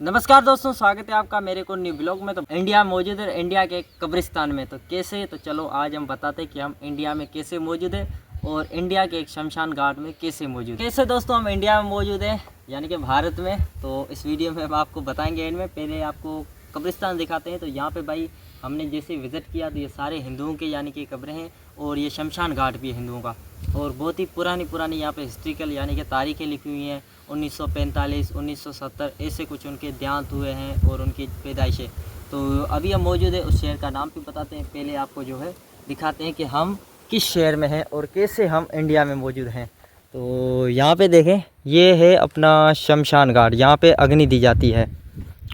नमस्कार दोस्तों, स्वागत है आपका मेरे को न्यू ब्लॉग में। तो इंडिया मौजूद है, इंडिया के कब्रिस्तान में। तो कैसे, तो चलो आज हम बताते हैं कि हम इंडिया में कैसे मौजूद है और इंडिया के एक शमशान घाट में कैसे मौजूद है। कैसे दोस्तों हम इंडिया में मौजूद है, यानी कि भारत में। तो इस वीडियो में हम आपको बताएंगे एंड में। पहले आपको कब्रिस्तान दिखाते हैं। तो यहाँ पे भाई हमने जैसे विज़िट किया तो ये सारे हिंदुओं के यानी कि कब्रें हैं और ये शमशान घाट भी है हिंदुओं का। और बहुत ही पुरानी यहाँ पे हिस्ट्रिकल यानी कि तारीखें लिखी हुई हैं। 1945, 1970 ऐसे कुछ उनके देहांत हुए हैं और उनकी पैदाइशें। तो अभी हम मौजूद है, उस शहर का नाम भी बताते हैं। पहले आपको जो है दिखाते हैं कि हम किस शहर में हैं और कैसे हम इंडिया में मौजूद हैं। तो यहाँ पे देखें, ये है अपना शमशान घाट। यहाँ पे अग्नि दी जाती है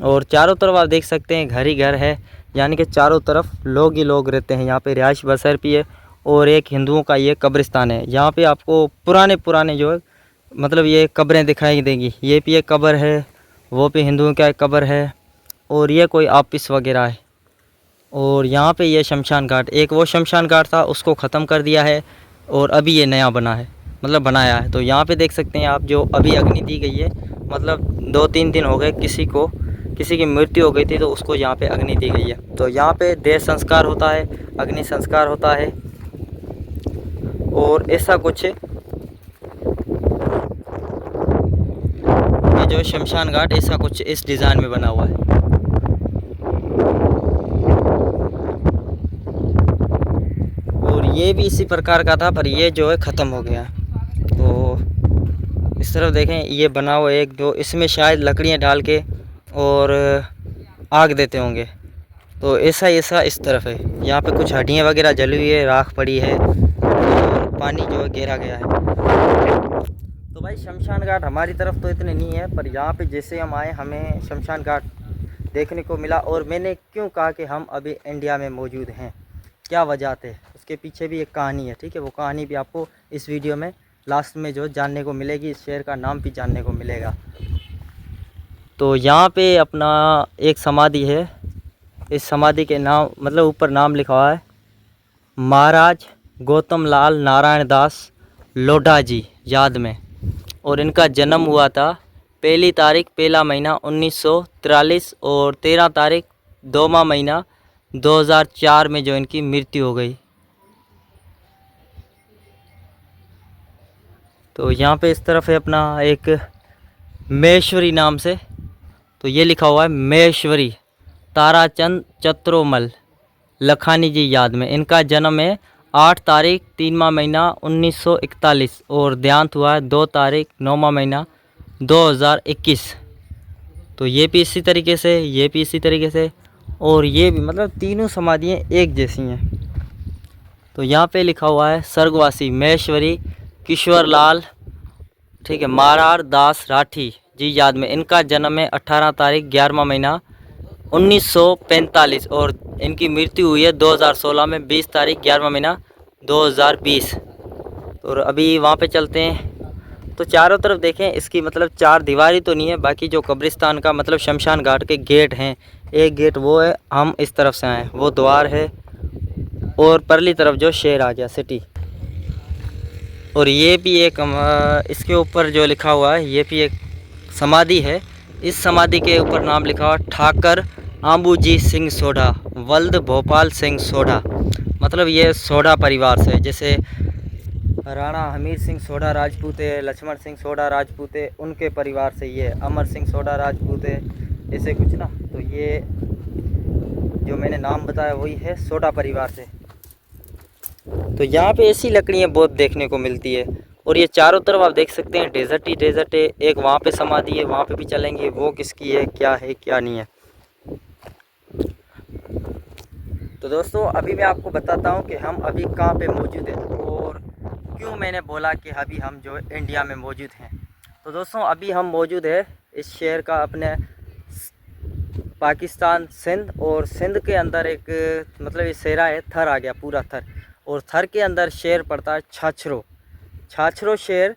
और चारों तरफ आप देख सकते हैं घर ही घर है, यानी कि चारों तरफ लोग ही लोग रहते हैं। यहाँ पे रिहाइश बसर भी है और एक हिंदुओं का ये कब्रिस्तान है। यहाँ पे आपको पुराने जो है मतलब ये कब्रें दिखाई देंगी। ये भी एक कब्र है, वो भी हिंदुओं का एक कब्र है और ये कोई ऑफिस वगैरह है। और यहाँ पे ये शमशान घाट, एक वो शमशान घाट था उसको ख़त्म कर दिया है और अभी ये नया बना है, मतलब बनाया है। तो यहाँ पे देख सकते हैं आप, जो अभी अग्नि दी गई है, मतलब 2-3 दिन हो गए किसी की मृत्यु हो गई थी तो उसको यहाँ पे अग्नि दी गई है। तो यहाँ पे देह संस्कार होता है, अग्नि संस्कार होता है और ऐसा कुछ ये जो शमशान घाट ऐसा कुछ इस डिज़ाइन में बना हुआ है। और ये भी इसी प्रकार का था, पर ये जो है ख़त्म हो गया। तो इस तरफ देखें, ये बना हुआ एक जो, इसमें शायद लकड़ियाँ डाल के और आग देते होंगे। तो ऐसा इस तरफ है। यहाँ पे कुछ हड्डियाँ वगैरह जली हुई है, राख पड़ी है और पानी जो है घेरा गया है। तो भाई शमशान घाट हमारी तरफ तो इतने नहीं है, पर यहाँ पे जैसे हम आए हमें शमशान घाट देखने को मिला। और मैंने क्यों कहा कि हम अभी इंडिया में मौजूद हैं, क्या वजह थे, उसके पीछे भी एक कहानी है। ठीक है, वो कहानी भी आपको इस वीडियो में लास्ट में जो जानने को मिलेगी, इस शहर का नाम भी जानने को मिलेगा। तो यहाँ पे अपना एक समाधि है। इस समाधि के नाम मतलब ऊपर नाम लिखा हुआ है, महाराज गौतम लाल नारायण दास लोढ़ा जी याद में। और इनका जन्म हुआ था 1 तारीख 1 महीना 1943 और 13 तारीख 2वां महीना 2004 में जो इनकी मृत्यु हो गई। तो यहाँ पे इस तरफ है अपना एक महेश्वरी नाम से, तो ये लिखा हुआ है महेश्वरी ताराचंद चत्रोमल लखानी जी याद में। इनका जन्म है 8 तारीख 3वां महीना 1941 और देहांत हुआ है 2 तारीख 9वां महीना 2021। तो ये भी इसी तरीके से, ये भी इसी तरीके से, और ये भी, मतलब तीनों समाधियाँ एक जैसी हैं। तो यहाँ पे लिखा हुआ है स्वर्गवासी महेश्वरी किशोर लाल, ठीक है, मारार दास राठी जी याद में। इनका जन्म है 18 तारीख 11वां महीना 1945 और इनकी मृत्यु हुई है 2016 में 20 तारीख 11वां महीना 2020। और अभी वहाँ पे चलते हैं। तो चारों तरफ देखें, इसकी मतलब 4 दीवारी तो नहीं है, बाकी जो कब्रिस्तान का मतलब शमशान घाट के गेट हैं, एक गेट वो है, हम इस तरफ से आए, वो द्वार है, और परली तरफ जो शहर आ गया सिटी। और ये भी एक इसके ऊपर जो लिखा हुआ है, ये भी एक समाधि है। इस समाधि के ऊपर नाम लिखा हुआ ठाकर आंबूजी सिंह सोढ़ा वल्द भोपाल सिंह सोढ़ा, मतलब ये सोढ़ा परिवार से, जैसे राणा हमीर सिंह सोढ़ा राजपूत है, लक्ष्मण सिंह सोढ़ा राजपूत है, उनके परिवार से ये अमर सिंह सोढ़ा राजपूत है, ऐसे कुछ ना। तो ये जो मैंने नाम बताया वही है सोढ़ा परिवार से। तो यहाँ पे ऐसी लकड़ियाँ बहुत देखने को मिलती है। और ये चारों तरफ आप देख सकते हैं डेजर्ट ही डेजर्ट है। एक वहाँ पे समाधि है, वहाँ पे भी चलेंगे, वो किसकी है क्या नहीं है। तो दोस्तों अभी मैं आपको बताता हूँ कि हम अभी कहाँ पे मौजूद हैं और क्यों मैंने बोला कि अभी हम जो इंडिया में मौजूद हैं। तो दोस्तों अभी हम मौजूद है इस शहर का अपने पाकिस्तान सिंध, और सिंध के अंदर एक मतलब ये शहरा है, थर आ गया पूरा थर, और थर के अंदर शहर पड़ता है छाछरो शहर।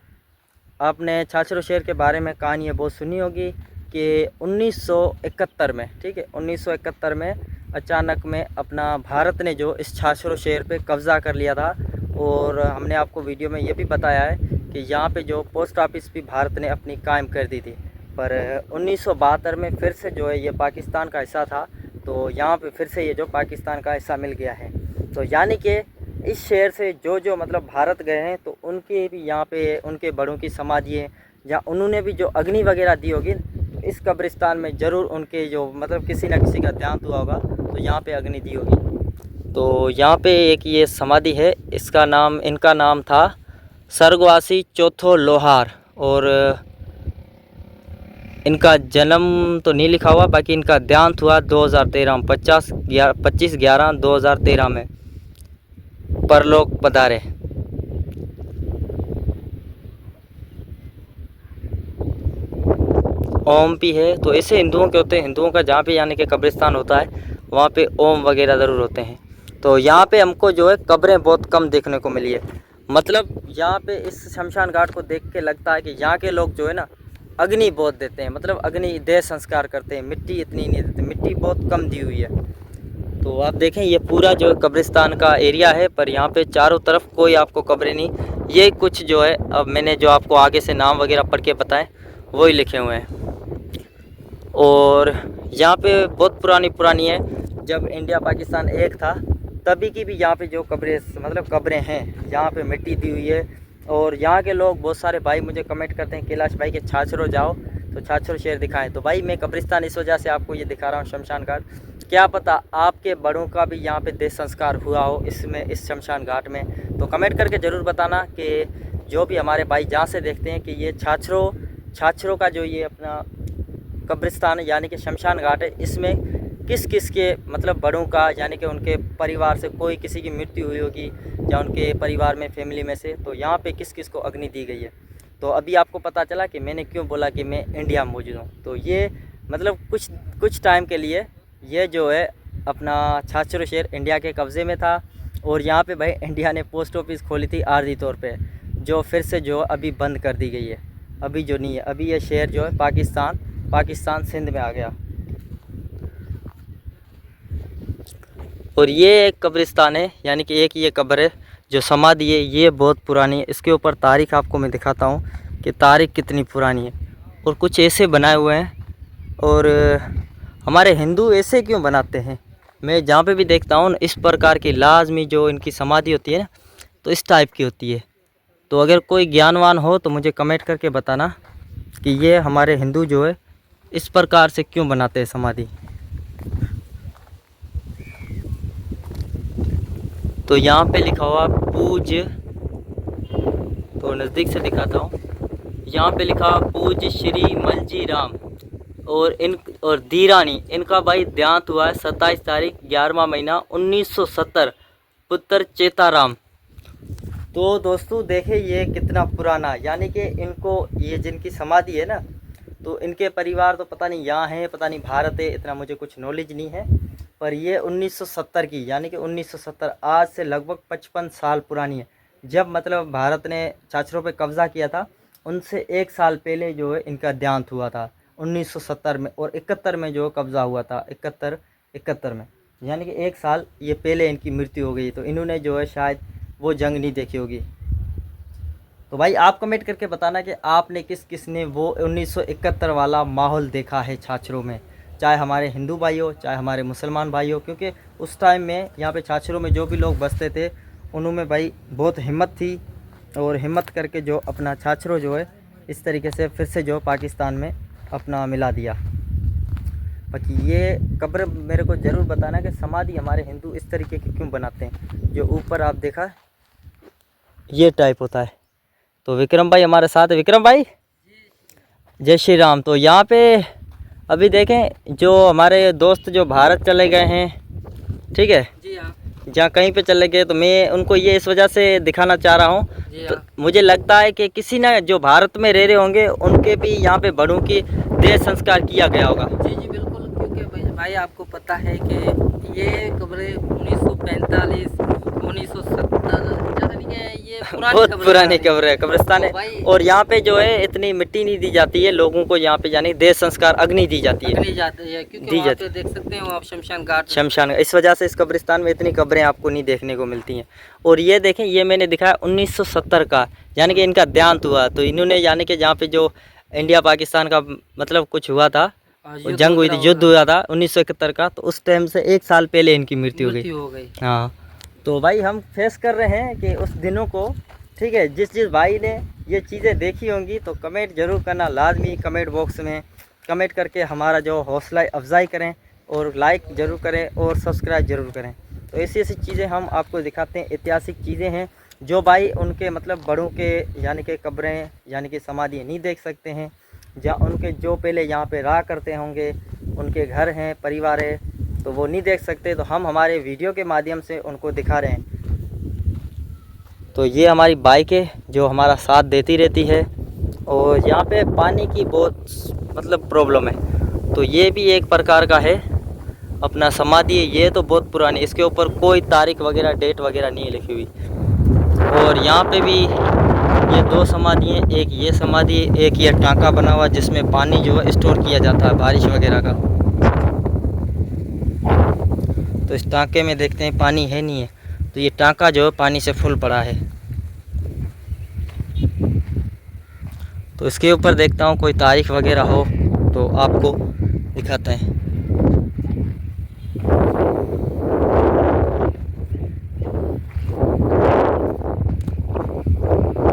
आपने छाछरो शहर के बारे में कहानी बहुत सुनी होगी कि 1971 में, ठीक है, 1971 में अचानक में अपना भारत ने जो इस छाछरो शहर पे कब्ज़ा कर लिया था। और हमने आपको वीडियो में ये भी बताया है कि यहाँ पे जो पोस्ट ऑफिस भी भारत ने अपनी कायम कर दी थी। पर 1972 में फिर से जो है ये पाकिस्तान का हिस्सा था, तो यहाँ पे फिर से ये जो पाकिस्तान का हिस्सा मिल गया है। तो यानी कि इस शहर से जो मतलब भारत गए हैं तो उनके भी यहाँ पे उनके बड़ों की समाधि है, जहाँ उन्होंने भी जो अग्नि वगैरह दी होगी, तो इस कब्रिस्तान में ज़रूर उनके जो मतलब किसी न किसी का देहांत हुआ होगा तो यहाँ पे अग्नि दी होगी। तो यहाँ पे एक ये समाधि है, इनका नाम था स्वर्गवासी चौथो लोहार, और इनका जन्म तो नहीं लिखा हुआ, बाकी इनका देहांत हुआ 2013 में 25/11/2013 में परलोक पधारे। ओम भी है, तो ऐसे हिंदुओं के होते हैं, हिंदुओं का जहाँ पे यानी कि कब्रिस्तान होता है वहाँ पे ओम वगैरह ज़रूर होते हैं। तो यहाँ पे हमको जो है कब्रें बहुत कम देखने को मिली है। मतलब यहाँ पे इस शमशान घाट को देख के लगता है कि यहाँ के लोग जो है ना अग्नि बहुत देते हैं, मतलब अग्नि देह संस्कार करते हैं, मिट्टी इतनी नहीं देते, मिट्टी बहुत कम दी हुई है। तो आप देखें ये पूरा जो कब्रिस्तान का एरिया है, पर यहाँ पे चारों तरफ कोई आपको कब्रें नहीं। ये कुछ जो है अब मैंने जो आपको आगे से नाम वगैरह पढ़ के बताएं वही लिखे हुए हैं। और यहाँ पे बहुत पुरानी है, जब इंडिया पाकिस्तान एक था तभी की भी यहाँ पे जो कब्रें हैं, यहाँ पे मिट्टी दी हुई है। और यहाँ के लोग बहुत सारे भाई मुझे कमेंट करते हैं कैलाश भाई के छाछरो जाओ तो छाछरो शहर दिखाएं। तो भाई मैं कब्रिस्तान इस वजह से आपको ये दिखा रहा हूँ शमशान घाट, क्या पता आपके बड़ों का भी यहाँ पे देह संस्कार हुआ हो इस शमशान घाट में। तो कमेंट करके ज़रूर बताना कि जो भी हमारे भाई जहाँ से देखते हैं कि ये छाछरों का जो ये अपना कब्रिस्तान यानी कि शमशान घाट है, इसमें किस किस के मतलब बड़ों का यानी कि उनके परिवार से कोई किसी की मृत्यु हुई होगी या उनके परिवार में फैमिली में से, तो यहाँ पे किस किस को अग्नि दी गई है। तो अभी आपको पता चला कि मैंने क्यों बोला कि मैं इंडिया में मौजूद हूँ। तो ये मतलब कुछ टाइम के लिए ये जो है अपना छाछरो शहर इंडिया के कब्ज़े में था, और यहाँ पे भाई इंडिया ने पोस्ट ऑफिस खोली थी आर्जी तौर पे, जो फिर से जो अभी बंद कर दी गई है, अभी जो नहीं है। अभी ये शहर जो है पाकिस्तान सिंध में आ गया। और ये एक कब्रिस्तान है, यानी कि एक ये कब्र है जो समाधि है, ये बहुत पुरानी है। इसके ऊपर तारीख आपको मैं दिखाता हूँ कि तारीख कितनी पुरानी है। और कुछ ऐसे बनाए हुए हैं, और हमारे हिंदू ऐसे क्यों बनाते हैं, मैं जहाँ पे भी देखता हूँ इस प्रकार की लाजमी जो इनकी समाधि होती है ना, तो इस टाइप की होती है। तो अगर कोई ज्ञानवान हो तो मुझे कमेंट करके बताना कि ये हमारे हिंदू जो है इस प्रकार से क्यों बनाते हैं समाधि। तो यहाँ पे लिखा हुआ पूज्य, तो नज़दीक से दिखाता हूँ, यहाँ पे लिखा पूज्य श्री मलजी राम और धीरानी, इनका भाई देहांत हुआ है 27 तारीख 11वां महीना 1970, पुत्र चेताराम। तो दोस्तों देखें ये कितना पुराना, यानी कि इनको ये जिनकी समाधि है ना, तो इनके परिवार तो पता नहीं यहाँ है पता नहीं भारत है, इतना मुझे कुछ नॉलेज नहीं है। पर ये 1970 की, यानी कि 1970 आज से लगभग 55 साल पुरानी है। जब मतलब भारत ने छाछरों पे कब्ज़ा किया था उनसे 1 साल पहले जो है इनका देहांत हुआ था 1970 में, और 71 में जो कब्ज़ा हुआ था 71 में, यानी कि 1 साल ये पहले इनकी मृत्यु हो गई। तो इन्होंने जो है शायद वो जंग नहीं देखी होगी। तो भाई आप कमेंट करके बताना कि आपने किस ने वो 1971 वाला माहौल देखा है छाछरों में, चाहे हमारे हिंदू भाई हो चाहे हमारे मुसलमान भाई हो, क्योंकि उस टाइम में यहाँ पे छाछरों में जो भी लोग बसते थे उनमें भाई बहुत हिम्मत थी, और हिम्मत करके जो अपना छाछरों जो है इस तरीके से फिर से जो पाकिस्तान में अपना मिला दिया। बाकी ये कब्र मेरे को ज़रूर बताना कि समाधि हमारे हिंदू इस तरीके की क्यों बनाते हैं, जो ऊपर आप देखा ये टाइप होता है। तो विक्रम भाई हमारे साथ है, विक्रम भाई जय श्री राम। तो यहाँ पे अभी देखें जो हमारे दोस्त जो भारत चले गए हैं, ठीक है जी हाँ, जहाँ कहीं पे चले गए, तो मैं उनको ये इस वजह से दिखाना चाह रहा हूँ। तो मुझे लगता है कि किसी ने जो भारत में रह रहे होंगे उनके भी यहाँ पे बड़ों की देह संस्कार किया गया होगा। जी जी बिल्कुल, क्योंकि भाई आपको पता है कि ये कब्रें 1945 1970 ये बहुत पुरानी कब्र है, कब्रिस्तान है। तो और यहाँ पे जो है इतनी मिट्टी नहीं दी जाती है लोगों को, यहाँ पे यानी देह संस्कार अग्नि दी जाती है, क्योंकि वहाँ पे देख सकते हैं आप शमशान। इस वजह से इस कब्रिस्तान में इतनी कब्रें आपको नहीं देखने को मिलती हैं। और ये देखें ये मैंने दिखाया 1970 का, यानी कि इनका देहांत हुआ। तो इन्होंने यानी कि जहाँ पे जो इंडिया पाकिस्तान का मतलब कुछ हुआ था, युद्ध जंग हुई थी, वगैरह युद्ध हुआ था 1971 का, तो उस टाइम से 1 साल पहले इनकी मृत्यु हो गई। हाँ, तो भाई हम फेस कर रहे हैं कि उस दिनों को, ठीक है। जिस भाई ने ये चीज़ें देखी होंगी तो कमेंट ज़रूर करना लाजमी, कमेंट बॉक्स में कमेंट करके हमारा जो हौसला अफजाई करें, और लाइक ज़रूर करें और सब्सक्राइब ज़रूर करें। तो ऐसी चीज़ें हम आपको दिखाते हैं, ऐतिहासिक चीज़ें हैं जो भाई उनके मतलब बड़ों के यानी कि कब्रें यानी कि समाधि नहीं देख सकते हैं, जहाँ उनके जो पहले यहाँ पे रहा करते होंगे, उनके घर हैं, परिवार है, तो वो नहीं देख सकते। तो हम हमारे वीडियो के माध्यम से उनको दिखा रहे हैं। तो ये हमारी बाइक है जो हमारा साथ देती रहती है, और यहाँ पे पानी की बहुत मतलब प्रॉब्लम है, तो ये भी एक प्रकार का है अपना समाधि है। ये तो बहुत पुरानी, इसके ऊपर कोई तारीख वगैरह डेट वगैरह नहीं है लिखी हुई। और यहाँ पे भी ये 2 समाधि हैं, एक ये समाधि है, एक ये टांका बना हुआ जिसमें पानी जो है स्टोर किया जाता है बारिश वगैरह का। तो इस टांके में देखते हैं पानी है नहीं है, तो ये टांका जो है पानी से फुल पड़ा है। तो इसके ऊपर देखता हूँ कोई तारीख वगैरह हो तो आपको दिखाते हैं।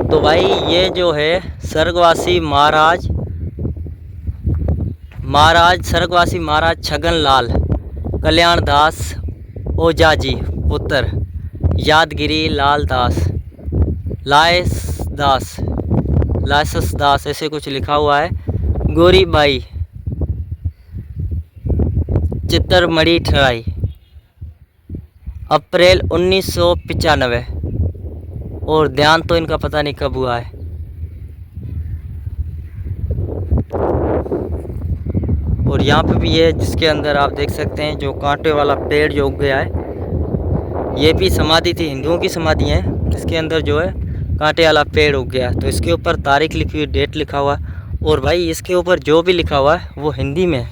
तो भाई ये जो है स्वर्गवासी महाराज छगन लाल कल्याण दास ओजाजी पुत्र यादगिरी लाल दास लायसस दास ऐसे कुछ लिखा हुआ है। गोरीबाई चित्तरमढ़ी ठराई अप्रैल 1995, और ध्यान तो इनका पता नहीं कब हुआ है। और यहाँ पे भी है जिसके अंदर आप देख सकते हैं जो कांटे वाला पेड़ जो उग गया है, ये भी समाधि थी, हिंदुओं की समाधि है, इसके अंदर जो है कांटे वाला पेड़ उग गया। तो इसके ऊपर तारीख लिखी हुई, डेट लिखा हुआ, और भाई इसके ऊपर जो भी लिखा हुआ है वो हिंदी में है।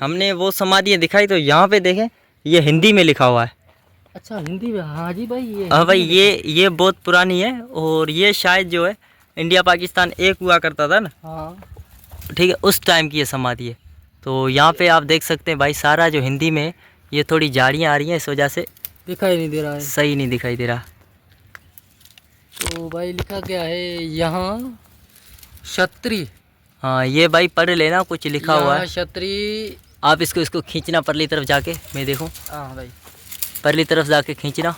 हमने वो समाधियाँ दिखाई, तो यहाँ पे देखें ये हिंदी में लिखा हुआ है। अच्छा, हिंदी में? हाँ जी भाई, ये हाँ भाई, ये बहुत पुरानी है, और ये शायद जो है इंडिया पाकिस्तान एक हुआ करता था ना, हाँ ठीक है, उस टाइम की ये समाधि है। तो यहाँ पे आप देख सकते हैं भाई सारा जो हिंदी में है, ये थोड़ी झाड़ियाँ आ रही हैं, इस वजह से दिखाई नहीं दे रहा है, सही नहीं दिखाई दे रहा। तो भाई लिखा क्या है यहाँ? क्षत्रिय। हाँ, ये भाई पढ़ लेना, कुछ लिखा हुआ है क्षत्रिय। आप इसको खींचना परली तरफ जाके, मैं देखूँ। हाँ भाई, परली तरफ जाके खींचना,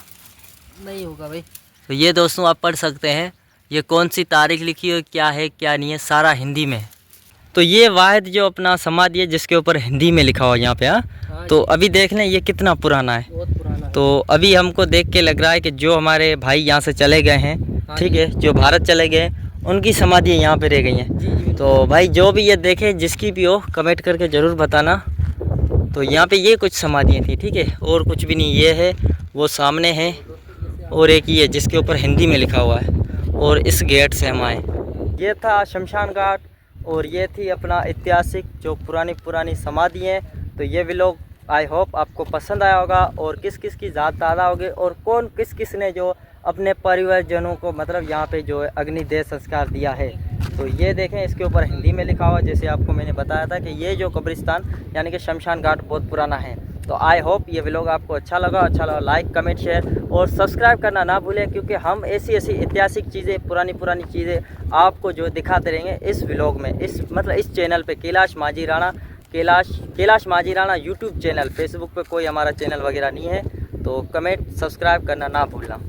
नहीं होगा भाई। तो ये दोस्तों आप पढ़ सकते हैं, ये कौन सी तारीख लिखी है, क्या है क्या नहीं है, सारा हिंदी में है। तो ये वाहिद जो अपना समाधि है जिसके ऊपर हिंदी में लिखा हुआ यहाँ पे। हाँ, तो अभी देख लें ये कितना पुराना है, बहुत पुराना है। तो अभी हमको देख के लग रहा है कि जो हमारे भाई यहाँ से चले गए हैं, ठीक है, जो भारत चले गए, उनकी समाधि यहाँ पे रह गई हैं। तो भाई जो भी ये देखे, जिसकी भी हो, कमेंट करके ज़रूर बताना। तो यहाँ पे ये कुछ समाधियाँ थी, ठीक है, और कुछ भी नहीं। ये है वो सामने है, और एक ये जिसके ऊपर हिंदी में लिखा हुआ है, और इस गेट से हम आए। ये था शमशान घाट, और ये थी अपना ऐतिहासिक जो पुरानी समाधि हैं। तो ये व्लॉग आई होप आपको पसंद आया होगा, और किस किस की ज़ात ताज़ा होगी, और कौन किस ने जो अपने परिवारजनों को मतलब यहाँ पे जो अग्निदेह संस्कार दिया है। तो ये देखें, इसके ऊपर हिंदी में लिखा हुआ, जैसे आपको मैंने बताया था कि ये जो कब्रिस्तान यानी कि शमशान घाट बहुत पुराना है। तो आई होप ये व्लॉग आपको अच्छा लगा लाइक कमेंट शेयर और सब्सक्राइब करना ना भूलें, क्योंकि हम ऐसी ऐतिहासिक चीज़ें, पुरानी चीज़ें आपको जो दिखाते रहेंगे इस व्लॉग में, इस चैनल पे कैलाश माझी राणा यूट्यूब चैनल। फेसबुक पे कोई हमारा चैनल वगैरह नहीं है, तो कमेंट सब्सक्राइब करना ना भूलना।